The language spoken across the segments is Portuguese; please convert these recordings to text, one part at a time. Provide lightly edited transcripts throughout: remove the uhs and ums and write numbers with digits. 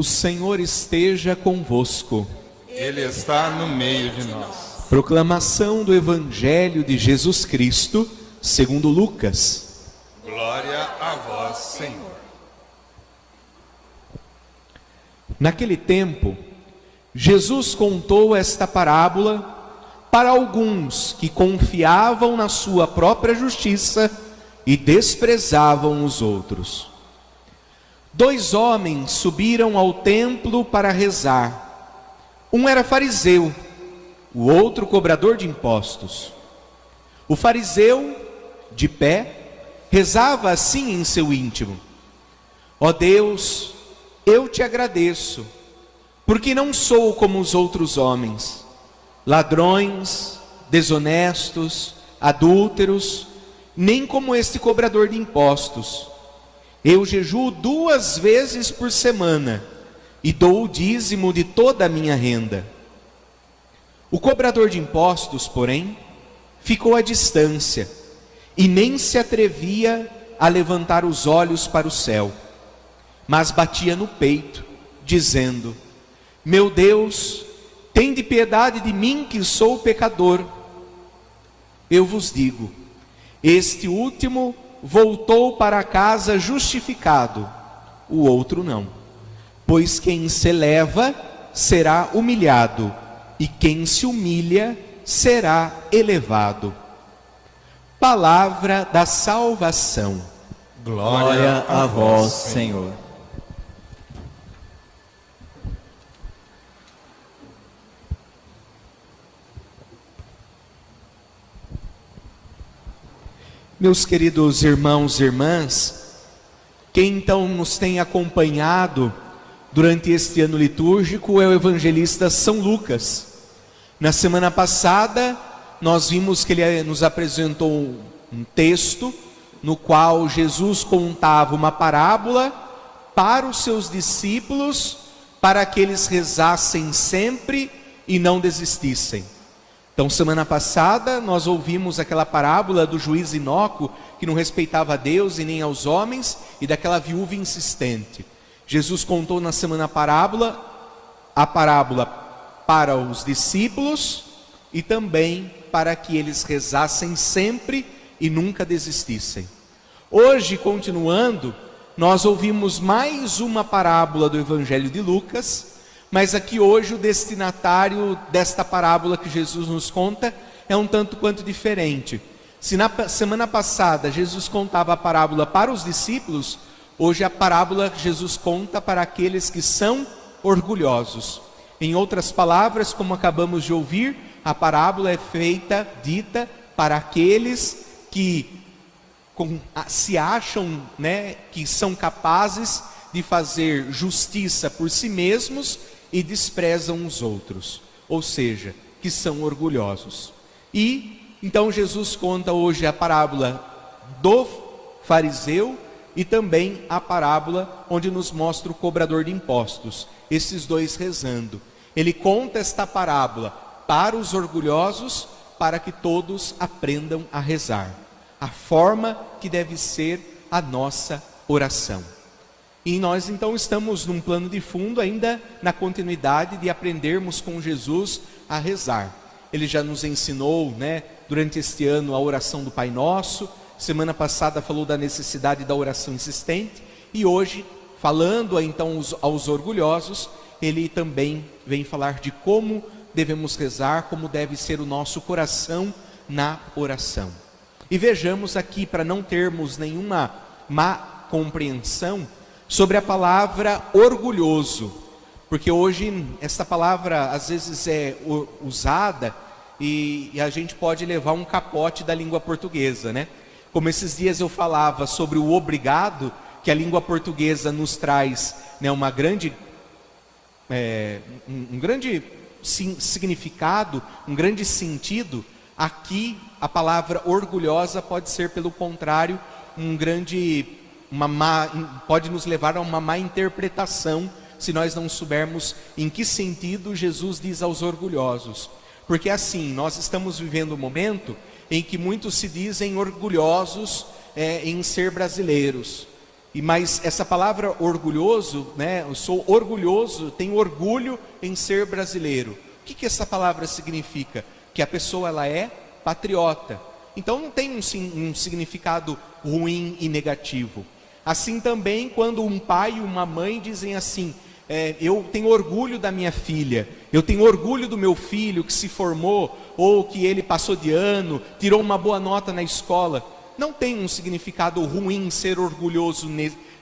O Senhor esteja convosco. Ele está no meio de nós. Proclamação do Evangelho de Jesus Cristo, segundo Lucas. Glória a vós, Senhor. Naquele tempo, Jesus contou esta parábola para alguns que confiavam na sua própria justiça e desprezavam os outros. 2 homens subiram ao templo para rezar. Um era fariseu, o outro cobrador de impostos. O fariseu, de pé, rezava assim em seu íntimo: ó Deus, eu te agradeço, porque não sou como os outros homens, ladrões, desonestos, adúlteros, nem como este cobrador de impostos. Eu jejuo 2 vezes por semana e dou o dízimo de toda a minha renda. O cobrador de impostos, porém, ficou à distância e nem se atrevia a levantar os olhos para o céu, mas batia no peito, dizendo: meu Deus, tende piedade de mim, que sou pecador. Eu vos digo, este último voltou para casa justificado, o outro não. Pois quem se eleva será humilhado, e quem se humilha será elevado. Palavra da salvação. Glória a vós, Senhor. Meus queridos irmãos e irmãs, quem então nos tem acompanhado durante este ano litúrgico é o evangelista São Lucas. Na semana passada, nós vimos que ele nos apresentou um texto no qual Jesus contava uma parábola para os seus discípulos, para que eles rezassem sempre e não desistissem. Então, semana passada, nós ouvimos aquela parábola do juiz inócuo, que não respeitava a Deus e nem aos homens, e daquela viúva insistente. Jesus contou na semana a parábola para os discípulos e também para que eles rezassem sempre e nunca desistissem. Hoje, continuando, nós ouvimos mais uma parábola do Evangelho de Lucas, mas aqui hoje o destinatário desta parábola que Jesus nos conta é um tanto quanto diferente. Se na semana passada Jesus contava a parábola para os discípulos, hoje a parábola Jesus conta para aqueles que são orgulhosos. Em outras palavras, como acabamos de ouvir, a parábola é dita para aqueles que se acham, que são capazes de fazer justiça por si mesmos e desprezam os outros, ou seja, que são orgulhosos. E então Jesus conta hoje a parábola do fariseu e também a parábola onde nos mostra o cobrador de impostos, esses 2 rezando. Ele conta esta parábola para os orgulhosos, para que todos aprendam a rezar, a forma que deve ser a nossa oração. E nós então estamos num plano de fundo ainda na continuidade de aprendermos com Jesus a rezar. Ele já nos ensinou, durante este ano, a oração do Pai Nosso. Semana passada falou da necessidade da oração insistente. E hoje, falando então aos orgulhosos, ele também vem falar de como devemos rezar, como deve ser o nosso coração na oração. E vejamos aqui, para não termos nenhuma má compreensão, sobre a palavra orgulhoso, porque hoje esta palavra às vezes é usada e a gente pode levar um capote da língua portuguesa, Como esses dias eu falava sobre o obrigado, que a língua portuguesa nos traz, um grande significado, um grande sentido. Aqui a palavra orgulhosa pode ser, pelo contrário, pode nos levar a uma má interpretação, se nós não soubermos em que sentido Jesus diz aos orgulhosos. Porque assim, nós estamos vivendo um momento em que muitos se dizem orgulhosos em ser brasileiros. Mas essa palavra orgulhoso, né? Eu sou orgulhoso, tenho orgulho em ser brasileiro. O que essa palavra significa? Que a pessoa ela é patriota. Então não tem um significado ruim e negativo. Assim também quando um pai e uma mãe dizem assim, eu tenho orgulho da minha filha, eu tenho orgulho do meu filho que se formou, ou que ele passou de ano, tirou uma boa nota na escola. Não tem um significado ruim ser orgulhoso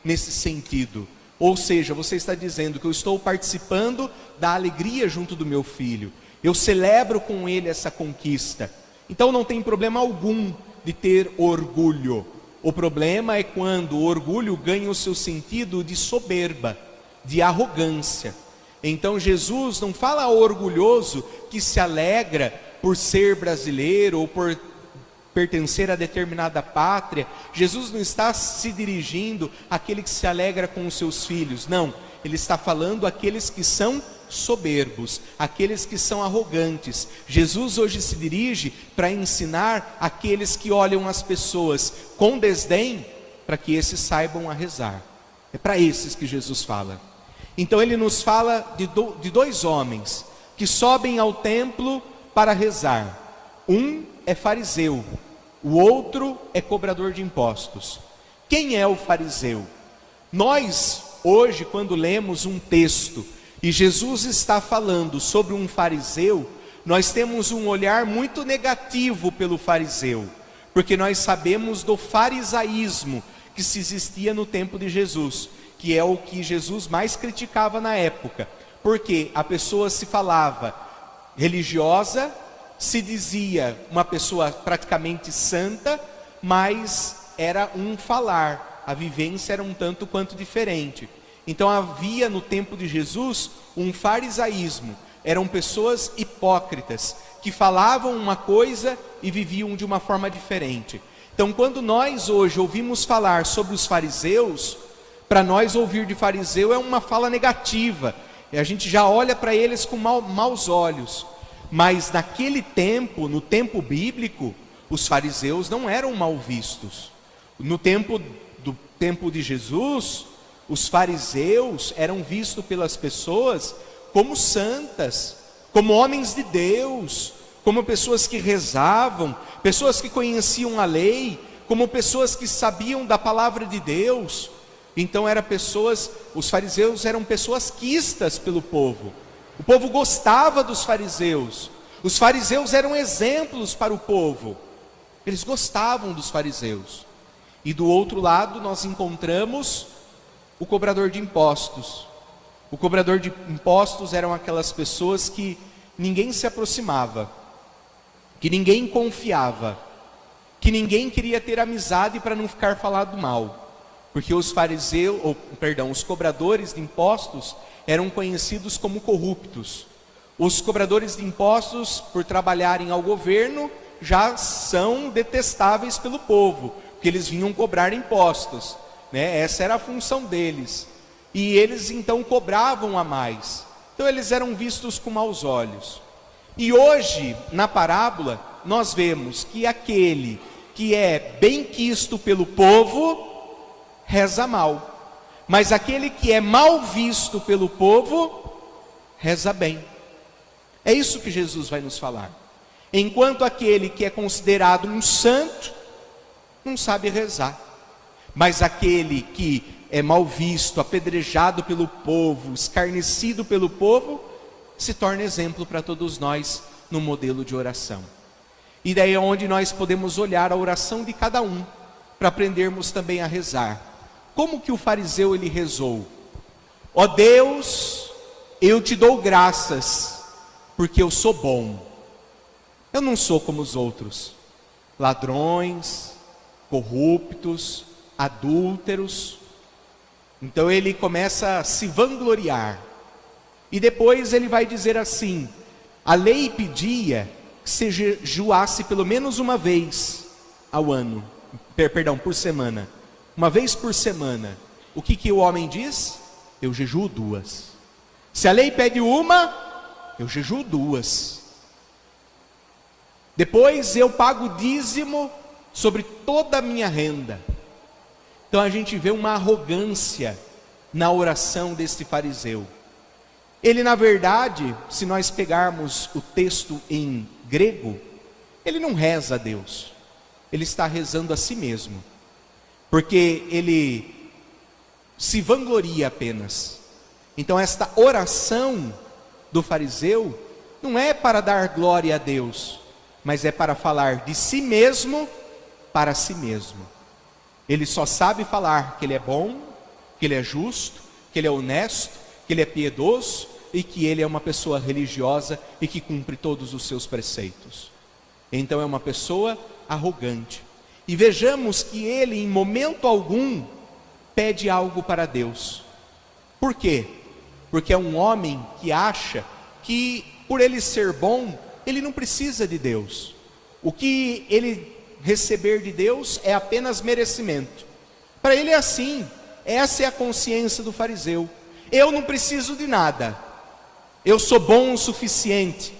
nesse sentido. Ou seja, você está dizendo que eu estou participando da alegria junto do meu filho. Eu celebro com ele essa conquista. Então não tem problema algum de ter orgulho. O problema é quando o orgulho ganha o seu sentido de soberba, de arrogância. Então Jesus não fala ao orgulhoso que se alegra por ser brasileiro ou por pertencer a determinada pátria. Jesus não está se dirigindo àquele que se alegra com os seus filhos. Não, ele está falando àqueles que são soberbos, aqueles que são arrogantes. Jesus hoje se dirige para ensinar aqueles que olham as pessoas com desdém, para que esses saibam a rezar. É para esses que Jesus fala. Então ele nos fala de dois homens que sobem ao templo para rezar. Um é fariseu, o outro é cobrador de impostos. Quem é o fariseu? Nós hoje, quando lemos um texto e Jesus está falando sobre um fariseu, nós temos um olhar muito negativo pelo fariseu, porque nós sabemos do farisaísmo que se existia no tempo de Jesus, que é o que Jesus mais criticava na época, porque a pessoa se falava religiosa, se dizia uma pessoa praticamente santa, mas era um falar, a vivência era um tanto quanto diferente. Então havia no tempo de Jesus um farisaísmo, eram pessoas hipócritas, que falavam uma coisa e viviam de uma forma diferente. Então quando nós hoje ouvimos falar sobre os fariseus, para nós ouvir de fariseu é uma fala negativa, e a gente já olha para eles com maus olhos. Mas naquele tempo, no tempo bíblico, os fariseus não eram mal vistos. No tempo de Jesus, os fariseus eram vistos pelas pessoas como santas, como homens de Deus, como pessoas que rezavam, pessoas que conheciam a lei, como pessoas que sabiam da palavra de Deus. Então os fariseus eram pessoas quistas pelo povo. O povo gostava dos fariseus. Os fariseus eram exemplos para o povo. Eles gostavam dos fariseus. E do outro lado nós encontramos o cobrador de impostos. O cobrador de impostos eram aquelas pessoas que ninguém se aproximava, que ninguém confiava, que ninguém queria ter amizade para não ficar falado mal, porque os cobradores de impostos eram conhecidos como corruptos. Os cobradores de impostos, por trabalharem ao governo, já são detestáveis pelo povo, porque eles vinham cobrar impostos, né? Essa era a função deles, e eles então cobravam a mais, então eles eram vistos com maus olhos. E hoje, na parábola, nós vemos que aquele que é bem quisto pelo povo, reza mal, mas aquele que é mal visto pelo povo, reza bem. É isso que Jesus vai nos falar. Enquanto aquele que é considerado um santo, não sabe rezar, mas aquele que é mal visto, apedrejado pelo povo, escarnecido pelo povo, se torna exemplo para todos nós no modelo de oração. E daí é onde nós podemos olhar a oração de cada um, para aprendermos também a rezar. Como que o fariseu ele rezou? Ó Deus, eu te dou graças, porque eu sou bom. Eu não sou como os outros, ladrões, corruptos, adúlteros. Então ele começa a se vangloriar. E depois ele vai dizer assim: a lei pedia que se jejuasse pelo menos uma vez ao ano, por semana. Uma vez por semana. O que o homem diz? Eu jejuo 2. Se a lei pede uma, eu jejuo 2. Depois eu pago dízimo sobre toda a minha renda. Então a gente vê uma arrogância na oração deste fariseu. Ele, na verdade, se nós pegarmos o texto em grego, ele não reza a Deus, ele está rezando a si mesmo, porque ele se vangloria apenas. Então esta oração do fariseu não é para dar glória a Deus, mas é para falar de si mesmo para si mesmo. Ele só sabe falar que ele é bom, que ele é justo, que ele é honesto, que ele é piedoso e que ele é uma pessoa religiosa e que cumpre todos os seus preceitos. Então é uma pessoa arrogante. E vejamos que ele, em momento algum, pede algo para Deus. Por quê? Porque é um homem que acha que, por ele ser bom, ele não precisa de Deus. O que ele receber de Deus é apenas merecimento. Para ele é assim. Essa é a consciência do fariseu. Eu não preciso de nada. Eu sou bom o suficiente.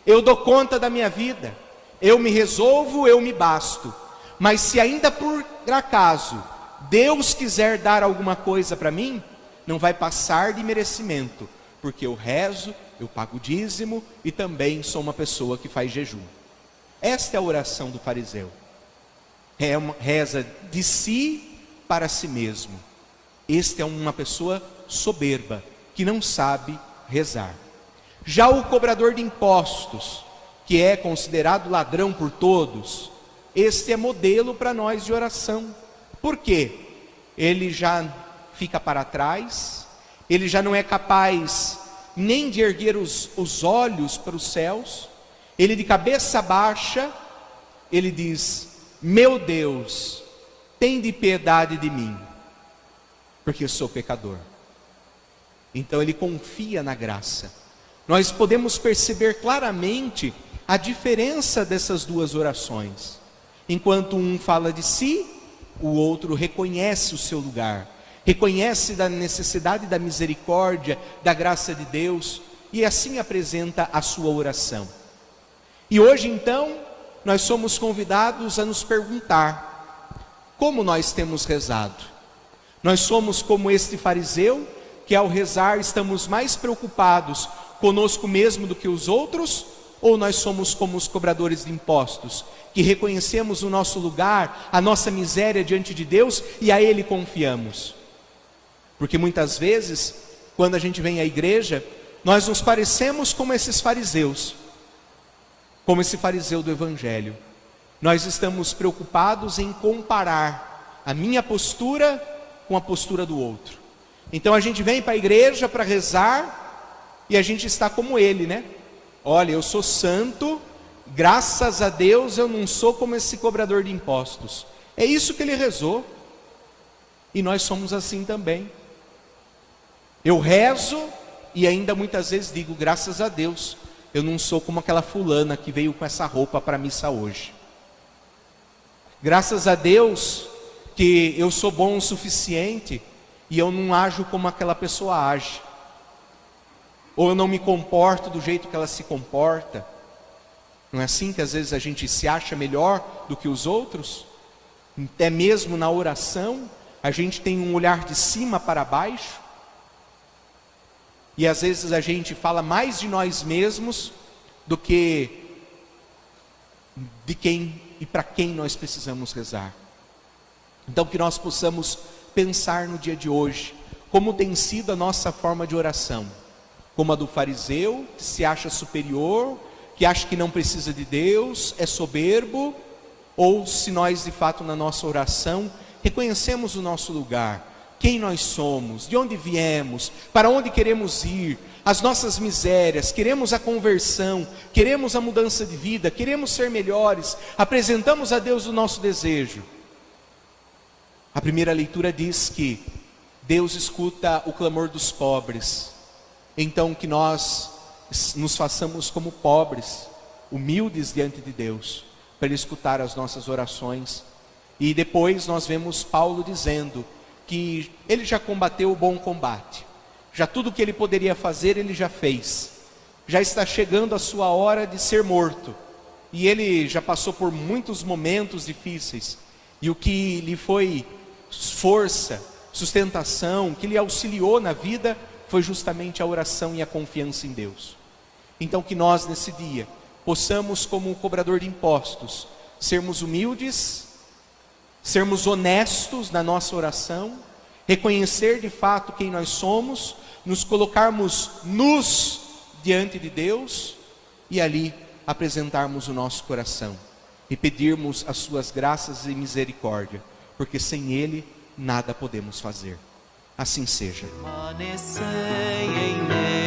Eu dou conta da minha vida. Eu me resolvo, eu me basto. Mas se ainda por acaso Deus quiser dar alguma coisa para mim, não vai passar de merecimento, porque eu rezo, eu pago dízimo e também sou uma pessoa que faz jejum. Esta é a oração do fariseu. Reza de si para si mesmo. Este é uma pessoa soberba, que não sabe rezar. Já o cobrador de impostos, que é considerado ladrão por todos, este é modelo para nós de oração. Por quê? Ele já fica para trás, ele já não é capaz nem de erguer os olhos para os céus, ele de cabeça baixa, ele diz: meu Deus, tende piedade de mim, porque eu sou pecador. Então ele confia na graça. Nós podemos perceber claramente a diferença dessas duas orações. Enquanto um fala de si, o outro reconhece o seu lugar, reconhece da necessidade da misericórdia, da graça de Deus, e assim apresenta a sua oração. E hoje então, nós somos convidados a nos perguntar: como nós temos rezado? Nós somos como este fariseu, que ao rezar estamos mais preocupados conosco mesmo do que os outros? Ou nós somos como os cobradores de impostos, que reconhecemos o nosso lugar, a nossa miséria diante de Deus e a Ele confiamos? Porque muitas vezes, quando a gente vem à igreja, nós nos parecemos como esses fariseus, como esse fariseu do Evangelho. Nós estamos preocupados em comparar a minha postura com a postura do outro. Então a gente vem para a igreja para rezar e a gente está como ele, né? Olha, eu sou santo, graças a Deus eu não sou como esse cobrador de impostos. É isso que ele rezou. E nós somos assim também. Eu rezo e ainda muitas vezes digo: graças a Deus eu não sou como aquela fulana que veio com essa roupa para a missa hoje. Graças a Deus que eu sou bom o suficiente e eu não ajo como aquela pessoa age. Ou eu não me comporto do jeito que ela se comporta. Não é assim que às vezes a gente se acha melhor do que os outros? Até mesmo na oração, a gente tem um olhar de cima para baixo. E às vezes a gente fala mais de nós mesmos do que de quem e para quem nós precisamos rezar. Então que nós possamos pensar no dia de hoje, como tem sido a nossa forma de oração. Como a do fariseu, que se acha superior, que acha que não precisa de Deus, é soberbo, ou se nós de fato na nossa oração reconhecemos o nosso lugar, quem nós somos, de onde viemos, para onde queremos ir, as nossas misérias, queremos a conversão, queremos a mudança de vida, queremos ser melhores, apresentamos a Deus o nosso desejo. A primeira leitura diz que Deus escuta o clamor dos pobres. Então que nós nos façamos como pobres, humildes diante de Deus, para Ele escutar as nossas orações. E depois nós vemos Paulo dizendo que ele já combateu o bom combate, já tudo o que ele poderia fazer ele já fez, já está chegando a sua hora de ser morto, e ele já passou por muitos momentos difíceis, e o que lhe foi força, sustentação, que lhe auxiliou na vida, foi justamente a oração e a confiança em Deus. Então que nós nesse dia possamos, como o cobrador de impostos, sermos humildes, sermos honestos na nossa oração, reconhecer de fato quem nós somos, nos colocarmos nus diante de Deus e ali apresentarmos o nosso coração e pedirmos as suas graças e misericórdia, porque sem Ele nada podemos fazer. Assim seja. Permanecei em